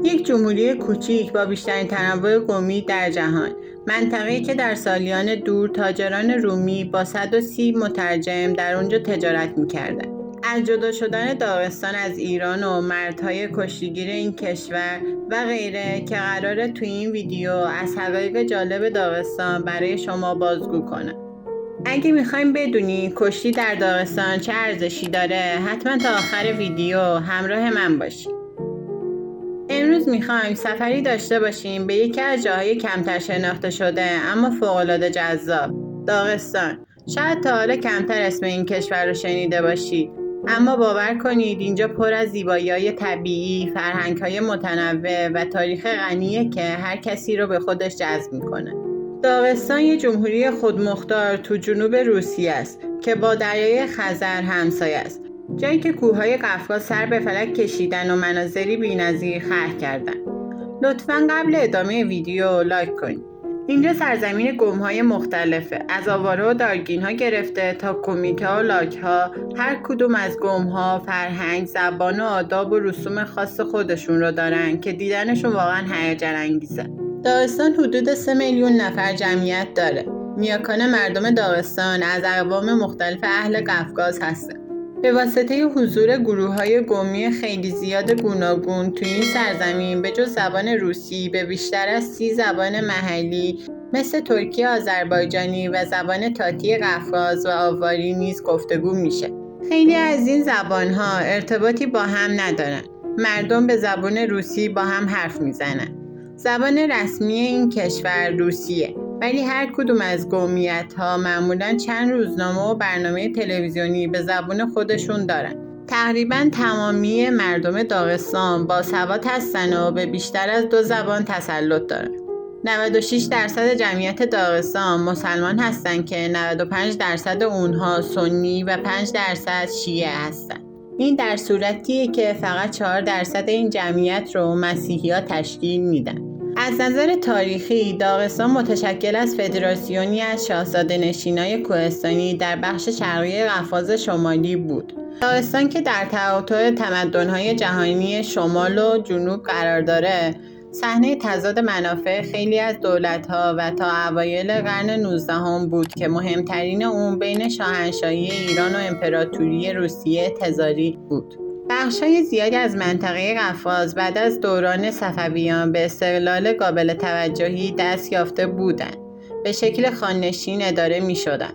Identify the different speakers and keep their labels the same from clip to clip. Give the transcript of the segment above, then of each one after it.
Speaker 1: یک جمهوری کوچیک با بیشترین تنوع قومی در جهان، منطقه‌ای که در سالیان دور تاجران رومی با 130 مترجم در اونجا تجارت می‌کردند. از جدا شدن داغستان از ایران و مردهای کشتیگیر این کشور و غیره که قراره توی این ویدیو از حقایق جالب داغستان برای شما بازگو کنم. اگه میخوایم بدونی کشتی در داغستان چه ارزشی داره، حتما تا آخر ویدیو همراه من باشید. امروز میخوایم سفری داشته باشیم به یکی از جاهای کمتر شناخته شده اما فوق‌العاده جذاب، داغستان. شاید تا حالا کمتر اسم این کشور رو شنیده باشید، اما باور کنید اینجا پر از زیبایی‌های طبیعی، فرهنگ‌های متنوع و تاریخ غنیه که هر کسی رو به خودش جذب میکنه. داغستان یه جمهوری خودمختار تو جنوب روسیه است که با دریای خزر همسایه است، جایی که کوههای قفقاز سر به فلک کشیدن و مناظری بی‌نظیر خلق کردن. لطفاً قبل ادامه ویدیو لایک کنید. اینجا سرزمین گم‌های مختلفه، از آواره و دارگین‌ها گرفته تا کمیته و لاک‌ها. هر کدوم از گم‌ها فرهنگ، زبان و آداب و رسوم خاص خودشون رو دارن که دیدنشون واقعاً هیجان انگیزه. داغستان حدود 3 میلیون نفر جمعیت داره. نیاکان مردم داغستان از اقوام مختلف اهل قفقاز هستن. به واسطه حضور گروه‌های قومی خیلی زیاد گوناگون تو این سرزمین، به جز زبان روسی به بیشتر از 30 زبان محلی مثل ترکی آذربایجانی و زبان تاتی قفقاز و آواری نیز گفتگو میشه. خیلی از این زبان‌ها ارتباطی با هم ندارن. مردم به زبان روسی با هم حرف میزنن. زبان رسمی این کشور روسیه، ولی هر کدوم از قومیت‌ها معمولاً چند روزنامه و برنامه تلویزیونی به زبان خودشون دارن. تقریباً تمامی مردم داغستان باسواد هستن و به بیشتر از 2 زبان تسلط دارن. 96% جمعیت داغستان مسلمان هستن که 95% اونها سنی و 5% شیعه هستن. این در صورتیه که فقط 4% این جمعیت رو مسیحی‌ها تشکیل میدن. از نظر تاریخی داغستان متشکل از فدراسیونی از شاهزاده نشینای کوهستانی در بخش شرقی قفقاز شمالی بود. داغستان که در تقاطع تمدن‌های جهانی شمال و جنوب قرار داره، صحنه تضاد منافع خیلی از دولت‌ها و تا اوایل قرن 19 بود که مهمترین اون بین شاهنشاهی ایران و امپراتوری روسیه تزاری بود. بخش‌های زیادی از منطقه قفقاز بعد از دوران صفویان به استقلال قابل توجهی دست یافته بودند. به شکل خان‌نشین اداره می‌شدند.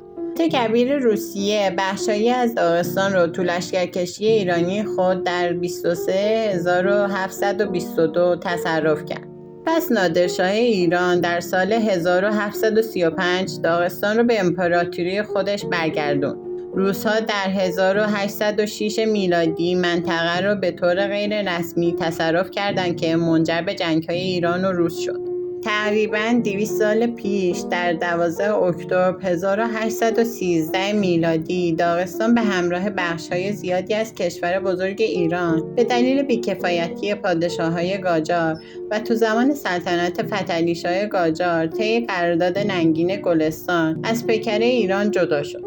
Speaker 1: کبیر روسیه بخشایی از داغستان رو تو لشکرکشی ایرانی خود در 23722 تصرف کرد. پس نادرشاه ایران در سال 1735 داغستان رو به امپراتوری خودش برگردوند. روس‌ها در 1806 میلادی منطقه را به طور غیر رسمی تصرف کردند که منجر به جنگ‌های ایران و روس شد. تقریباً 200 سال پیش در 12 اکتبر 1813 میلادی داغستان به همراه بخش‌های زیادی از کشور بزرگ ایران به دلیل بی‌کفایتی پادشاه‌های قاجار و تو زمان سلطنت فتحعلی‌شاه قاجار طی قرارداد ننگین گلستان از پیکره ایران جدا شد.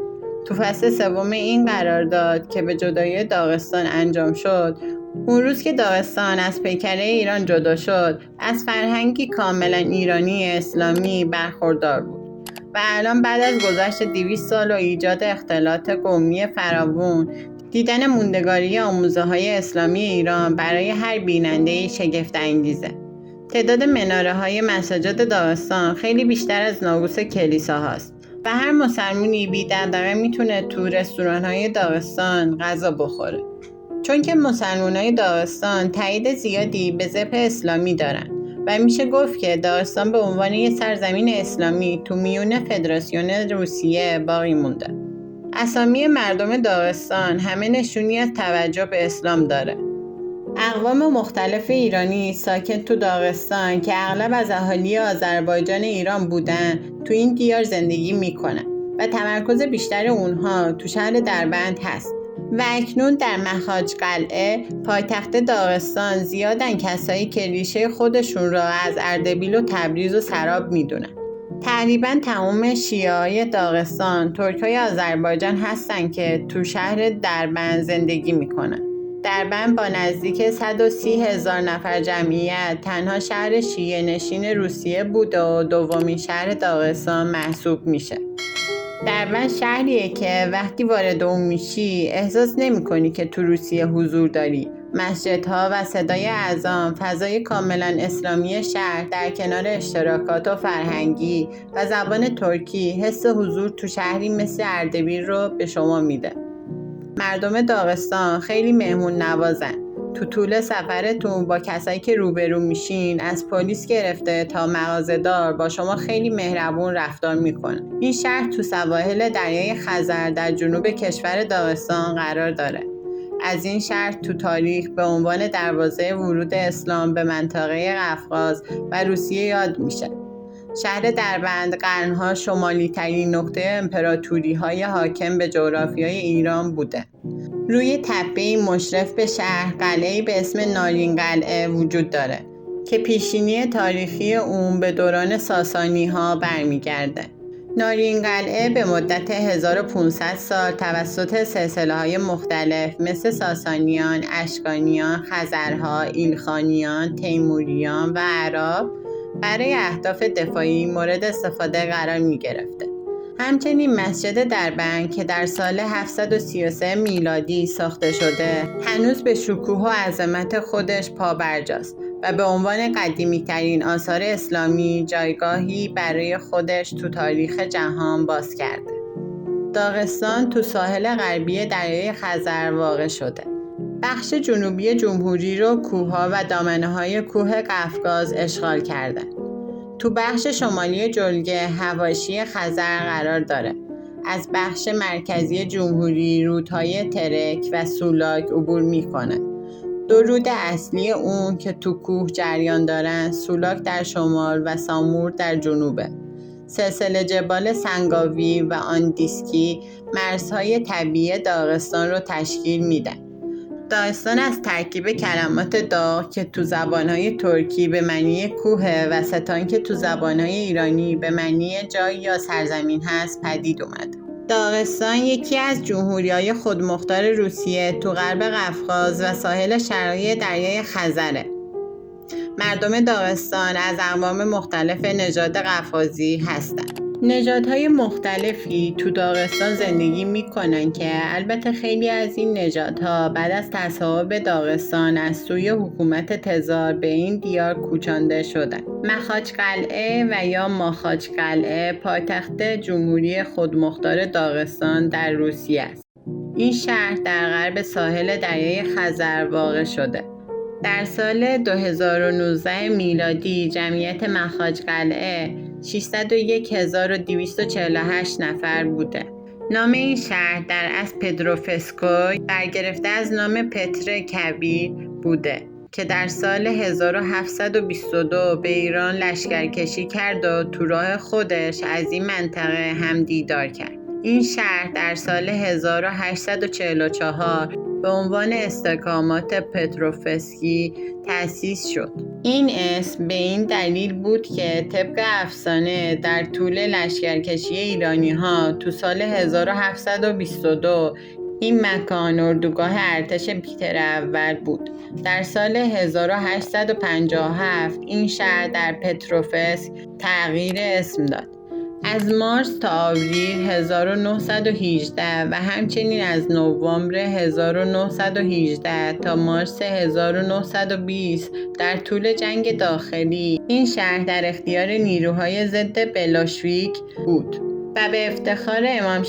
Speaker 1: تو فصل سوم این قرارداد که به جدایی داغستان انجام شد، اون روز که داغستان از پیکره ایران جدا شد، از فرهنگی کاملا ایرانی اسلامی برخوردار بود و الان بعد از گذشت 200 سال و ایجاد اختلاط قومی فراوون، دیدن موندگاری آموزه‌های اسلامی ایران برای هر بیننده‌ای شگفت انگیزه. تعداد مناره‌های مساجد داغستان خیلی بیشتر از ناقوس کلیسا هاست و هر مسلمونی بی دغدغه میتونه تو رستوران‌های داغستان غذا بخوره. چون که مسلمان‌های داغستان تایید زیادی به ذبح اسلامی دارن و میشه گفت که داغستان به عنوان یه سرزمین اسلامی تو میون فدراسیون روسیه باقی مونده. اسامی مردم داغستان همه نشونی از توجه به اسلام داره. اقوام مختلف ایرانی ساکن تو داغستان که اغلب از اهالی آذربایجان ایران بودن تو این دیار زندگی میکنن و تمرکز بیشتر اونها تو شهر دربند هست و اکنون در مخاج قلعه پایتخت داغستان زیادن کسایی که ریشه خودشون را از اردبیل و تبریز و سراب میدونن. تقریبا تمام شیعه‌های داغستان ترک‌های آذربایجان هستن که تو شهر دربند زندگی میکنن. دربند با نزدیک 130,000 نفر جمعیت تنها شهر شیعه نشین روسیه بوده و دومین شهر داغستان محسوب میشه. دربند شهریه که وقتی وارد اون میشی احساس نمی‌کنی که تو روسیه حضور داری. مسجدها و صدای اذان، فضای کاملا اسلامی شهر در کنار اشتراکات و فرهنگی و زبان ترکی حس حضور تو شهری مثل اردبیل رو به شما میده. مردم داغستان خیلی مهمون نوازن. تو طول سفرتون با کسایی که روبرو میشین، از پلیس گرفته تا مغازه‌دار، با شما خیلی مهربون رفتار میکنه. این شهر تو سواحل دریای خزر در جنوب کشور داغستان قرار داره. از این شهر تو تاریخ به عنوان دروازه ورود اسلام به منطقه قفقاز و روسیه یاد میشه. شهر دربند قرنها شمالی ترین نقطه امپراتوری های حاکم به جغرافیای ایران بوده. روی تپه‌ای مشرف به شهر قلعه‌ای به اسم نارین قلعه وجود داره که پیشینی تاریخی اون به دوران ساسانی ها برمیگرده. نارین قلعه به مدت 1500 سال توسط سلسله‌های مختلف مثل ساسانیان، اشکانیان، خزرها، ایلخانیان، تیموریان و عرب برای اهداف دفاعی مورد استفاده قرار می گرفته. همچنین مسجد دربند که در سال 733 میلادی ساخته شده هنوز به شکوه و عظمت خودش پابرجاست و به عنوان قدیمی ترین آثار اسلامی جایگاهی برای خودش تو تاریخ جهان باز کرده. داغستان تو ساحل غربی دریای خزر واقع شده. بخش جنوبی جمهوری رو کوه‌ها و دامنه‌های کوه قفقاز اشغال کردن. تو بخش شمالی جلگه حواشی خزر قرار داره. از بخش مرکزی جمهوری رودهای ترک و سولاک عبور میکنه. دو رود اصلی اون که تو کوه جریان دارن، سولاک در شمال و سامور در جنوبه. سلسله جبال سنگاوی و آندیسکی مرزهای طبیعی داغستان رو تشکیل میدن. داغستان از ترکیب کلمات داغ که تو زبانهای ترکی به معنی کوه و ستان که تو زبانهای ایرانی به معنی جای یا سرزمین هست پدید اومد. داغستان یکی از جمهوری‌های خودمختار روسیه تو غرب قفقاز و ساحل شرقی دریای خزره. مردم داغستان از اقوام مختلف نژاد قفقازی هستند. نژادهای مختلفی تو داغستان زندگی میکنن که البته خیلی از این نژادها بعد از تصاحب داغستان از سوی حکومت تزار به این دیار کوچانده شدن. مخاچ قلعه و یا ماخاچ قلعه پایتخت جمهوری خودمختار داغستان در روسیه است. این شهر در غرب ساحل دریای خزر واقع شده. در سال 2019 میلادی جمعیت مخاچ قلعه 601,248 نفر بوده. نام این شهر در اصل پدروفسکوی برگرفته از نام پتر کبیر بوده که در سال 1722 به ایران لشکرکشی کرد و تو راه خودش از این منطقه هم دیدار کرد. این شهر در سال 1844 به عنوان استحکامات پتروفسکی تأسیس شد. این اسم به این دلیل بود که طبق افسانه در طول لشکرکشی ایرانی‌ها تو سال 1722 این مکان اردوگاه ارتش پیتر اول بود. در سال 1857 این شهر در پتروفسک تغییر اسم داد. از مارس تا آوریل 1918 و همچنین از نوامبر 1918 تا مارس 1920 در طول جنگ داخلی این شهر در اختیار نیروهای ضد بلشویک بود و به افتخار امام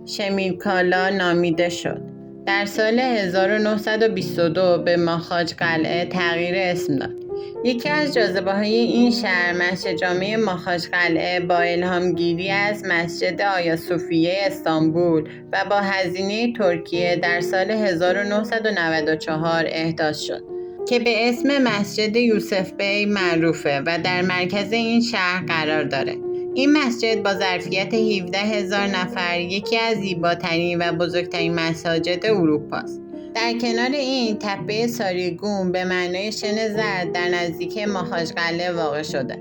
Speaker 1: شمیل کالا نامیده شد. در سال 1922 به ماخاچ قلعه تغییر اسم داد. یکی از جاذبه‌های این شهر مسجد جامع ماخاچ قلعه با الهامگیری از مسجد آیا صوفیه استانبول و با هزینه ترکیه در سال 1994 احداث شد که به اسم مسجد یوسف بی معروفه و در مرکز این شهر قرار داره. این مسجد با ظرفیت 17,000 نفر یکی از زیباترین و بزرگترین مساجد اروپاست. در کنار این تپه ساریگون به معنای شن زرد در نزدیک ماخاچ قلعه واقع شده.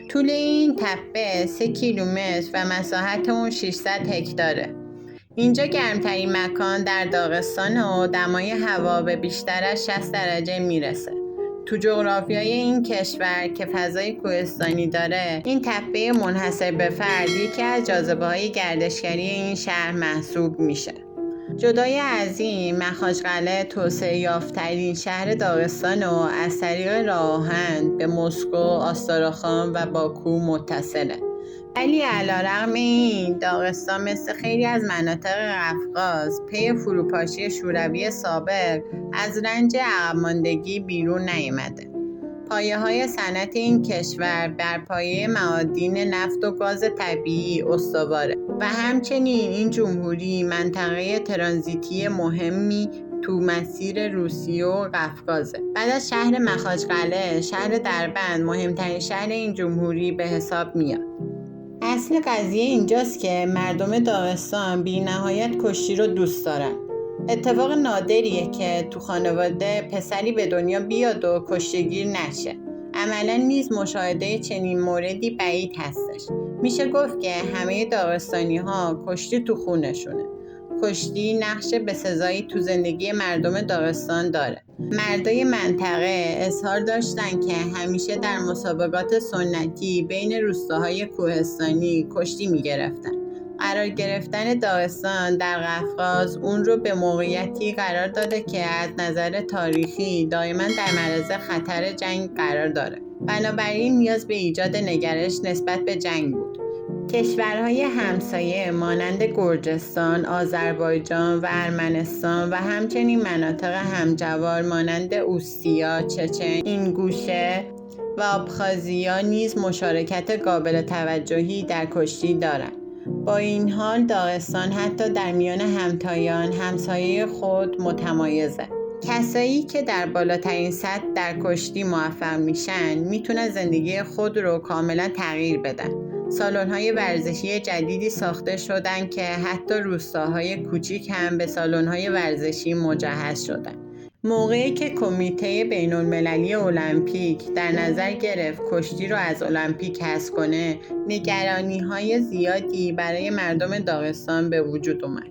Speaker 1: طول این تپه 3 کیلومتر و مساحت اون 600 هکتاره. اینجا گرمترین مکان در داغستان و دمای هوا به بیشتر از 60 درجه میرسه. تو جغرافیای این کشور که فضای کوهستانی داره، این تپه منحصر به فرد یکی از جاذبه‌های گردشگری این شهر محسوب میشه. جدای از این، مخاچقلعه توسعه یافته‌ترین شهر داغستان و از طریق راه آهن به مسکو، آستارخان و باکو متصله. ولی علیرغم این، داغستان مثل خیلی از مناطق قفقاز پی فروپاشی شوروی سابق از رنج عقب ماندگی بیرون نیامده. پایه‌های صنعت این کشور بر پایه معادن نفت و گاز طبیعی استواره و همچنین این جمهوری منطقه ترانزیتی مهمی تو مسیر روسیه و قفقازه. بعد از شهر مخاچقلعه، شهر دربند مهمترین شهر این جمهوری به حساب میاد. اصل قضیه اینجاست که مردم داغستان بی نهایت کشتی رو دوست دارن. اتفاق نادریه که تو خانواده پسری به دنیا بیاد و کشتیگیر نشه. عملا نیز مشاهده چنین موردی بعید هستش. میشه گفت که همه داغستانی ها کشتی تو خونشونه. کشتی نقش بسزایی تو زندگی مردم داغستان داره. مردای منطقه اظهار داشتن که همیشه در مسابقات سنتی بین روستاهای کوهستانی کشتی میگرفتن. قرار گرفتن داغستان در قفقاز اون رو به موقعیتی قرار داده که از نظر تاریخی دائما در معرض خطر جنگ قرار داره. بنابراین نیاز به ایجاد نگرش نسبت به جنگ بود. کشورهای همسایه مانند گرجستان، آذربایجان و ارمنستان و همچنین مناطق همجوار مانند اوستیا، چچن، اینگوشه و آبخازیا نیز مشارکت قابل توجهی در کشتی دارند. با این حال داغستان حتی در میان همتایان همسایه خود متمایزه. کسایی که در بالاترین سطح در کشتی موفق میشن میتونن زندگی خود رو کاملا تغییر بدن. سالن‌های ورزشی جدیدی ساخته شدن که حتی روستاهای کوچیک هم به سالن‌های ورزشی مجهز شدن. موقعی که کمیته بین‌المللی المپیک در نظر گرفت کشتی رو از المپیک حذف کنه، نگرانی‌های زیادی برای مردم داغستان به وجود اومد.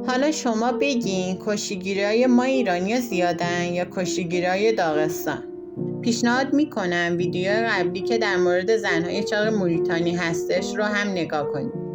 Speaker 1: حالا شما بگین کشتیگیری‌های ما ایرانی‌ها زیادن یا کشتیگیری‌های داغستان؟ پیشنهاد میکنم ویدیو قبلی که در مورد زنهای چاق موریتانی هستش رو هم نگاه کنید.